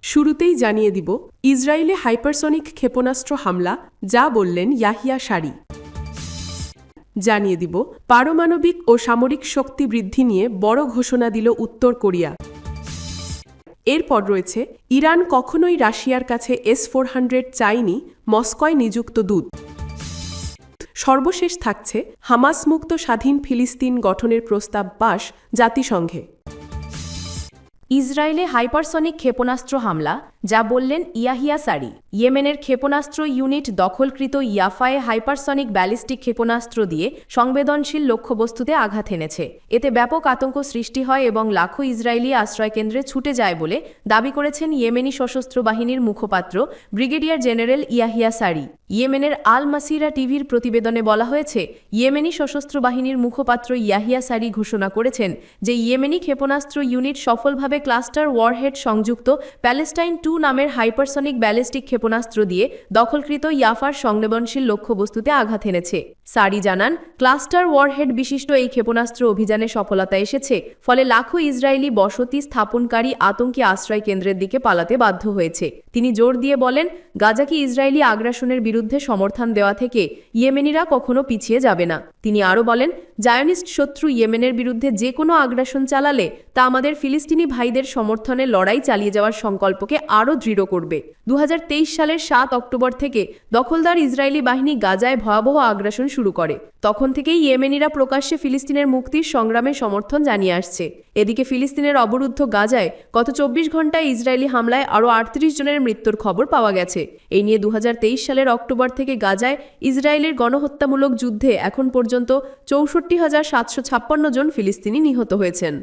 শুরুতেই জানিয়ে দিব ইসরায়েলে হাইপারসনিক ক্ষেপণাস্ত্র হামলা, যা বললেন ইয়াহিয়া সারি। জানিয়ে দিব পারমাণবিক ও সামরিক শক্তি বৃদ্ধি নিয়ে বড় ঘোষণা দিল উত্তর কোরিয়া। এরপর রয়েছে ইরান কখনোই রাশিয়ার কাছে S-400 চায়নি, মস্কোয় নিযুক্ত দূত। সর্বশেষ থাকছে হামাস মুক্ত স্বাধীন ফিলিস্তিন গঠনের প্রস্তাব পাস জাতিসংঘে। ইসরায়েলে হাইপারসনিক ক্ষেপণাস্ত্র হামলা, যা বললেন ইয়াহিয়া সারি। ইয়েমেনের ক্ষেপণাস্ত্র ইউনিট দখলকৃত ইয়াফায়ে হাইপারসনিক ব্যালিস্টিক ক্ষেপণাস্ত্র দিয়ে সংবেদনশীল লক্ষ্যবস্তুতে আঘাত এনেছে। এতে ব্যাপক আতঙ্ক সৃষ্টি হয় এবং লাখো ইসরায়েলি আশ্রয়কেন্দ্রে ছুটে যায় বলে দাবি করেছেন ইয়েমেনি সশস্ত্র বাহিনীর মুখপাত্র ব্রিগেডিয়ার জেনারেল ইয়াহিয়া সারি। ইয়েমেনের আল মাসিরা টিভির প্রতিবেদনে বলা হয়েছে, ইয়েমেনি সশস্ত্র বাহিনীর মুখপাত্র ইয়াহিয়া সারি ঘোষণা করেছেন যে ইয়েমেনি ক্ষেপণাস্ত্র ইউনিট সফলভাবে ক্লাস্টার ওয়ারহেড সংযুক্ত প্যালেস্টাইন 2 নামের হাইপারসনিক ব্যালিস্টিক ক্ষেপণাস্ত্র দিয়ে দখলকৃত ইয়াফার সংবেদনশীল লক্ষ্যবস্তুতে আঘাত এনেছে। সারি জানান, ক্লাস্টার ওয়ারহেড বিশিষ্ট এই ক্ষেপণাস্ত্র অভিযানে সফলতা এসেছে, ফলে লাখো ইসরায়েলি বসতি স্থাপনকারী আতঙ্কী আশ্রয় কেন্দ্রের দিকে পালাতে বাধ্য হয়েছে। তিনি জোর দিয়ে বলেন, গাজাকে ইসরায়েলি আগ্রাসনের বিরুদ্ধে সমর্থন দেওয়া থেকে ইয়েমেনিরা কখনো পিছিয়ে যাবে না। তিনি আরও বলেন, জায়নিস্ট শত্রু ইয়েমেনের বিরুদ্ধে যে কোনো আগ্রাসন চালালে তা আমাদের ফিলিস্তিনি ভাইদের সমর্থনে লড়াই চালিয়ে যাওয়ার সংকল্পকে আরও দৃঢ় করবে। 2023 সালের 7 অক্টোবর থেকে দখলদার ইসরায়েলি বাহিনী গাজায় ভয়াবহ আগ্রাসন শুরু করে। তখন থেকেই ইয়েমেনিরা প্রকাশ্যে ফিলিস্তিনের মুক্তির সংগ্রামে সমর্থন জানিয়ে আসছে। এদিকে ফিলিস্তিনের অবরুদ্ধ গাজায় গত 24 ঘণ্টায় ইসরায়েলি হামলায় আরও 38 জনের মৃত্যুর খবর পাওয়া গেছে। এই নিয়ে 2023 সালের অক্টোবর থেকে গাজায় ইসরায়েলের গণহত্যামূলক যুদ্ধে এখন পর্যন্ত 64,756 জন ফিলিস্তিনি নিহত হয়েছেন।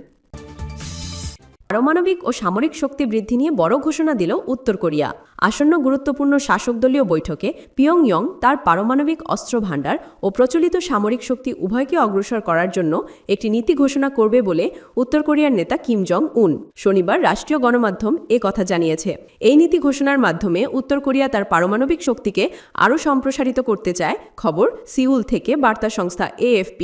পারমাণবিক ও সামরিক শক্তি বৃদ্ধি নিয়ে বড় ঘোষণা দিল উত্তর কোরিয়া। আসন্ন গুরুত্বপূর্ণ শাসকদলীয় বৈঠকে পিয়ংইয়ং তার পারমাণবিক অস্ত্র ভাণ্ডার ও প্রচলিত সামরিক শক্তি উভয়কে অগ্রসর করার জন্য একটি নীতি ঘোষণা করবে বলে উত্তর কোরিয়ার নেতা কিম জং উন শনিবার রাষ্ট্রীয় গণমাধ্যম কথা জানিয়েছে। এই নীতি ঘোষণার মাধ্যমে উত্তর কোরিয়া তার পারমাণবিক শক্তিকে আরও সম্প্রসারিত করতে চায়, খবর সিউল থেকে বার্তা সংস্থা AFP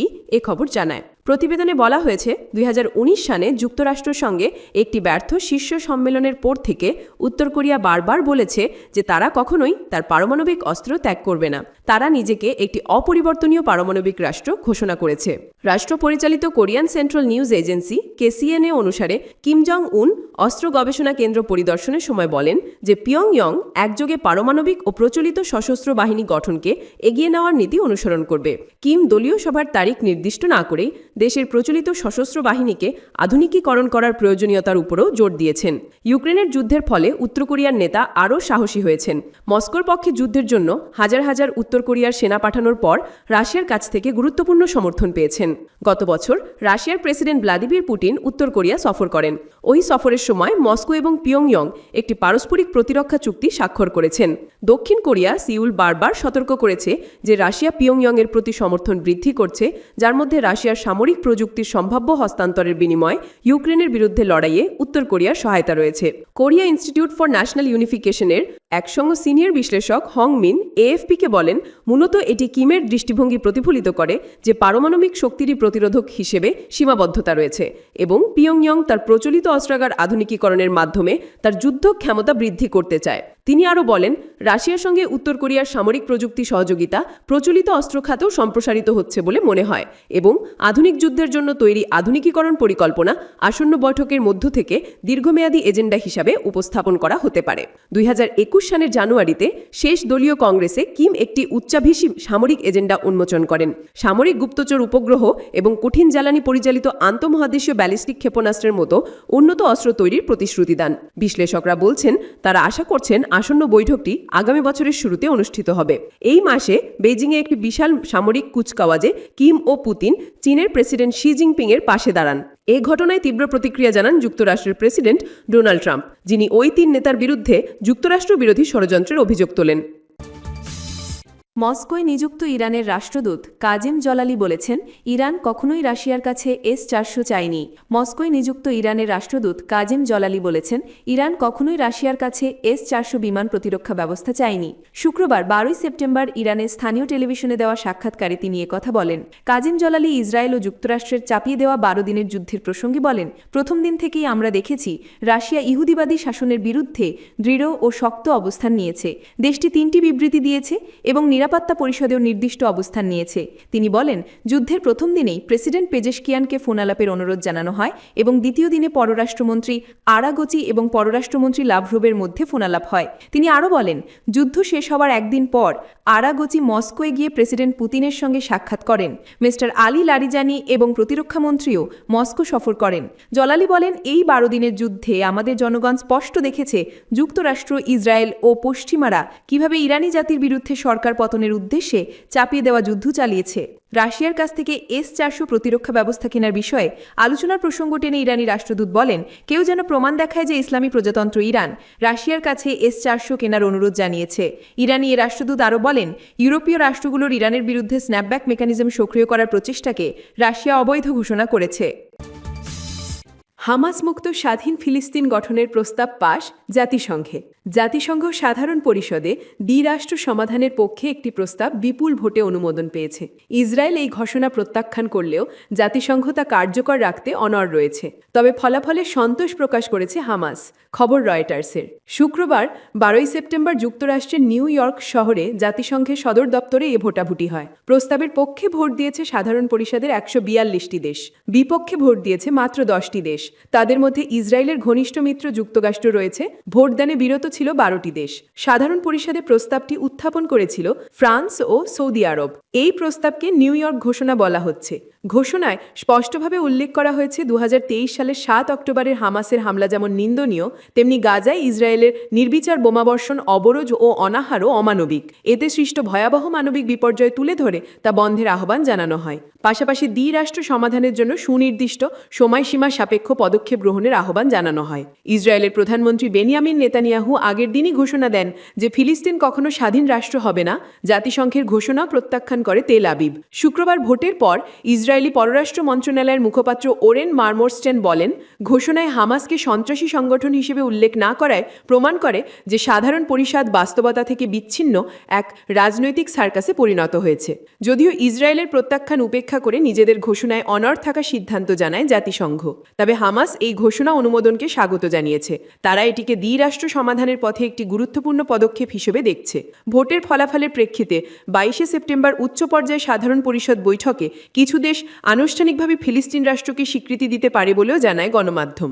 খবর জানায়। প্রতিবেদনে বলা হয়েছে, 2019 সালে যুক্তরাষ্ট্রের সঙ্গে একটি ব্যর্থ শীর্ষ সম্মেলনের পর থেকে উত্তর কোরিয়া বারবার বলেছে যে তারা কখনোই তার পারমাণবিক অস্ত্র ত্যাগ করবে না। তারা নিজেকে একটি অপরিবর্তনীয় পারমাণবিক রাষ্ট্র ঘোষণা করেছে। রাষ্ট্র পরিচালিত Korean central news agency KCNA অনুসারে কিম জং উন অস্ত্র গবেষণা কেন্দ্র পরিদর্শনের সময় বলেন যে পিয়ংইয়ং একযোগে পারমাণবিক ও প্রচলিত সশস্ত্র বাহিনী গঠনকে এগিয়ে নেওয়ার নীতি অনুসরণ করবে। কিম দলীয় সভার তারিখ নির্দিষ্ট না করেই দেশের প্রচলিত সশস্ত্র বাহিনীকে আধুনিকীকরণ করার প্রয়োজনীয়তার উপরও জোর দিয়েছেন। ইউক্রেনের যুদ্ধের ফলে উত্তর কোরিয়ার নেতা আরও সাহসী হয়েছেন। মস্কোর পক্ষে যুদ্ধের জন্য হাজার হাজার উত্তর কোরিয়ার সেনা পাঠানোর পর রাশিয়ার কাছ থেকে গুরুত্বপূর্ণ সমর্থন পেয়েছেন। গত বছর রাশিয়ার প্রেসিডেন্ট ভ্লাদিমির পুতিন উত্তর কোরিয়া সফর করেন। ওই সফরের সময় মস্কো এবং পিয়ংইয়ং একটি পারস্পরিক প্রতিরক্ষা চুক্তি স্বাক্ষর করেছেন। দক্ষিণ কোরিয়া সিউল বারবার সতর্ক করেছে যে রাশিয়া পিয়ংইয়ংয়ের প্রতি সমর্থন বৃদ্ধি করছে, যার মধ্যে রাশিয়ার সামরিক প্রযুক্তির সম্ভাব্য হস্তান্তরের বিনিময়ে ইউক্রেনের বিরুদ্ধে লড়াইয়ে উত্তর কোরিয়ার সহায়তা রয়েছে। কোরিয়া ইনস্টিটিউট ফর ন্যাশনাল ইউনিফিকেশনের একসঙ্গ সিনিয়র বিশ্লেষক হং মিন AFP-কে বলেন, মূলত এটি কিমের দৃষ্টিভঙ্গি প্রতিফলিত করে যে পারমাণবিক শক্তিরই প্রতিরোধক হিসেবে সীমাবদ্ধতা রয়েছে এবং পিয়ংইয়ং তার প্রচলিত অস্ত্রাগার আধুনিকীকরণের মাধ্যমে তার যুদ্ধ ক্ষমতা বৃদ্ধি করতে চায়। তিনি আরও বলেন, রাশিয়ার সঙ্গে উত্তর কোরিয়ার সামরিক প্রযুক্তি সহযোগিতা প্রচলিত অস্ত্র খাতেও সম্প্রসারিত হচ্ছে বলে মনে হয় এবং আধুনিক যুদ্ধের জন্য তৈরি আধুনিকীকরণ পরিকল্পনা আসন্ন বৈঠকের মধ্য থেকে দীর্ঘমেয়াদী এজেন্ডা হিসাবে উপস্থাপন করা হতে পারে। 2021 সালের জানুয়ারিতে শেষ দলীয় কংগ্রেসে কিম একটি উচ্চাভিলাষী সামরিক এজেন্ডা উন্মোচন করেন। সামরিক গুপ্তচর উপগ্রহ এবং কঠিন জ্বালানি পরিচালিত আন্তঃমহাদেশীয় ব্যালিস্টিক ক্ষেপণাস্ত্রের মতো উন্নত অস্ত্র তৈরির প্রতিশ্রুতি দেন। বিশ্লেষকরা বলছেন, তারা আশা করছেন আসন্ন বৈঠকটি আগামী বছরের শুরুতে অনুষ্ঠিত হবে। এই মাসে বেজিংয়ে একটি বিশাল সামরিক কুচকাওয়াজে কিম ও পুতিন চীনের প্রেসিডেন্ট শি জিনপিংয়ের পাশে দাঁড়ান। এই ঘটনায় তীব্র প্রতিক্রিয়া জানান যুক্তরাষ্ট্রের প্রেসিডেন্ট ডোনাল্ড ট্রাম্প, যিনি ওই তিন নেতার বিরুদ্ধে যুক্তরাষ্ট্র বিরোধী ষড়যন্ত্রের অভিযোগ তোলেন। মস্কোয় নিযুক্ত ইরানের রাষ্ট্রদূত কাজেম জলালি বলেছেন, ইরান কখনোই রাশিয়ার কাছে S-400 চায়নি। মস্কোয় নিযুক্ত ইরানের রাষ্ট্রদূত কাজেম জলালি বলেছেন, ইরান কখনোই রাশিয়ার কাছে S-400 বিমান প্রতিরক্ষা ব্যবস্থা চায়নি। শুক্রবার 12 সেপ্টেম্বর ইরানের স্থানীয় টেলিভিশনে দেওয়া সাক্ষাৎকারে তিনি কথা বলেন। কাজেম জলালি ইসরায়েল ও যুক্তরাষ্ট্রের চাপিয়ে দেওয়া 12 দিনের যুদ্ধের প্রসঙ্গে বলেন, প্রথম দিন থেকেই আমরা দেখেছি রাশিয়া ইহুদিবাদী শাসনের বিরুদ্ধে দৃঢ় ও শক্ত অবস্থান নিয়েছে। দেশটি 3টি বিবৃতি দিয়েছে এবং নিরাপত্তা পরিষদেও নির্দিষ্ট অবস্থান নিয়েছে। তিনি বলেন, যুদ্ধের প্রথম দিনেই প্রেসিডেন্ট পেজেশকিয়ানকে ফোন আলাপের অনুরোধ জানানো হয় এবং দ্বিতীয় দিনে পররাষ্ট্রমন্ত্রী আরাগোচি এবং পররাষ্ট্রমন্ত্রী লাভরোভের মধ্যে ফোন আলাপ হয়। তিনি আরও বলেন, যুদ্ধ শেষ হওয়ার একদিন পর আরাগোচি মস্কোয় গিয়ে প্রেসিডেন্ট পুতিনের সঙ্গে সাক্ষাৎ করেন। মিস্টার আলী লারিজানি এবং প্রতিরক্ষামন্ত্রীও মস্কো সফর করেন। জলালি বলেন, এই 12 দিনের যুদ্ধে আমাদের জনগণ স্পষ্ট দেখেছে যুক্তরাষ্ট্র, ইসরায়েল ও পশ্চিমারা কিভাবে ইরানি জাতির বিরুদ্ধে সরকার পতনের উদ্দেশ্যে চাপিয়ে দেওয়া যুদ্ধ চালিয়েছে। রাশিয়ার কাছ থেকে S-400 প্রতিরক্ষা ব্যবস্থা কেনার বিষয়ে আলোচনার প্রসঙ্গ টেনে ইরানি রাষ্ট্রদূত বলেন, কেউ যেন প্রমাণ দেখায় যে ইসলামী প্রজাতন্ত্র ইরান রাশিয়ার কাছে S-400 কেনার অনুরোধ জানিয়েছে। ইরানি এ রাষ্ট্রদূত আরও বলেন, ইউরোপীয় রাষ্ট্রগুলোর ইরানের বিরুদ্ধে স্ন্যাপব্যাক মেকানিজম সক্রিয় করার প্রচেষ্টাকে রাশিয়া অবৈধ ঘোষণা করেছে। হামাস মুক্ত স্বাধীন ফিলিস্তিন গঠনের প্রস্তাব পাশ জাতিসংঘে। জাতিসংঘ সাধারণ পরিষদে দ্বিরাষ্ট্র সমাধানের পক্ষে একটি প্রস্তাব বিপুল ভোটে অনুমোদন পেয়েছে। ইসরায়েল এই ঘোষণা প্রত্যাখ্যান করলেও জাতিসংঘ তা কার্যকর রাখতে অনড় রয়েছে। তবে ফলাফলে সন্তোষ প্রকাশ করেছে হামাস। খবর রয়টার্সের। শুক্রবার 12 সেপ্টেম্বর যুক্তরাষ্ট্রের নিউ ইয়র্ক শহরে জাতিসংঘের সদর দপ্তরে এ ভোটাভুটি হয়। প্রস্তাবের পক্ষে ভোট দিয়েছে সাধারণ পরিষদের 142টি দেশ, বিপক্ষে ভোট দিয়েছে মাত্র 10টি দেশ। তাদের মধ্যে ইসরায়েলের ঘনিষ্ঠ মিত্র যুক্তরাষ্ট্র রয়েছে। ভোটদানে বিরত ছিল 12টি দেশ। সাধারণ পরিষদে প্রস্তাবটি উত্থাপন করেছিল ফ্রান্স ও সৌদি আরব। এই প্রস্তাবকে নিউ ইয়র্ক ঘোষণা বলা হচ্ছে। ঘোষণায় স্পষ্টভাবে উল্লেখ করা হয়েছে 2023 সালের 7 অক্টোবরের হামাসের হামলা যেমন নিন্দনীয়, তেমনি গাজায় ইসরায়েলের নির্বিচার বোমাবর্ষণ, অবরোধ ও অনাহারও অমানবিক। এতে সৃষ্ট ভয়াবহ মানবিক বিপর্যয় তুলে ধরে তা বন্ধের আহ্বান জানানো হয়। পাশাপাশি দ্বিরাষ্ট্র সমাধানের জন্য সুনির্দিষ্ট সময়সীমা সাপেক্ষ পদক্ষেপ গ্রহণের আহ্বান জানানো হয়। ইসরায়েলের প্রধানমন্ত্রী বেনিয়ামিন নেতানিয়াহু আগের দিনই ঘোষণা দেন যে ফিলিস্তিন কখনো স্বাধীন রাষ্ট্র হবে না। জাতিসংঘের ঘোষণা প্রত্যাখ্যান করে তেল আবিব। শুক্রবার ভোটের পর ইসরায়েলি পররাষ্ট্র মন্ত্রণালয়ের মুখপাত্র ওরেন মারমোরস্টেন বলেন, ঘোষণায় হামাসকে সন্ত্রাসী সংগঠন হিসেবে উল্লেখ না করায় প্রমাণ করে যে সাধারণ পরিষদ বাস্তবতা থেকে বিচ্ছিন্ন এক রাজনৈতিক সার্কাসে পরিণত হয়েছে। যদিও ইসরায়েলের প্রত্যাখ্যান উপেক্ষা করে নিজেদের ঘোষণায় অনড় থাকার সিদ্ধান্ত জানায় জাতিসংঘ, তবে হামাস এই ঘোষণা অনুমোদনকে স্বাগত জানিয়েছে। তারা এটিকে দ্বিরাষ্ট্র সমাধানের পথে একটি গুরুত্বপূর্ণ পদক্ষেপ হিসেবে দেখছে। ভোটের ফলাফলের প্রেক্ষিতে 22 সেপ্টেম্বর উচ্চ পর্যায়ে সাধারণ পরিষদ বৈঠকে কিছু দেশ আনুষ্ঠানিকভাবে ফিলিস্তিন রাষ্ট্রকে স্বীকৃতি দিতে পারে বলেও জানায় গণমাধ্যম।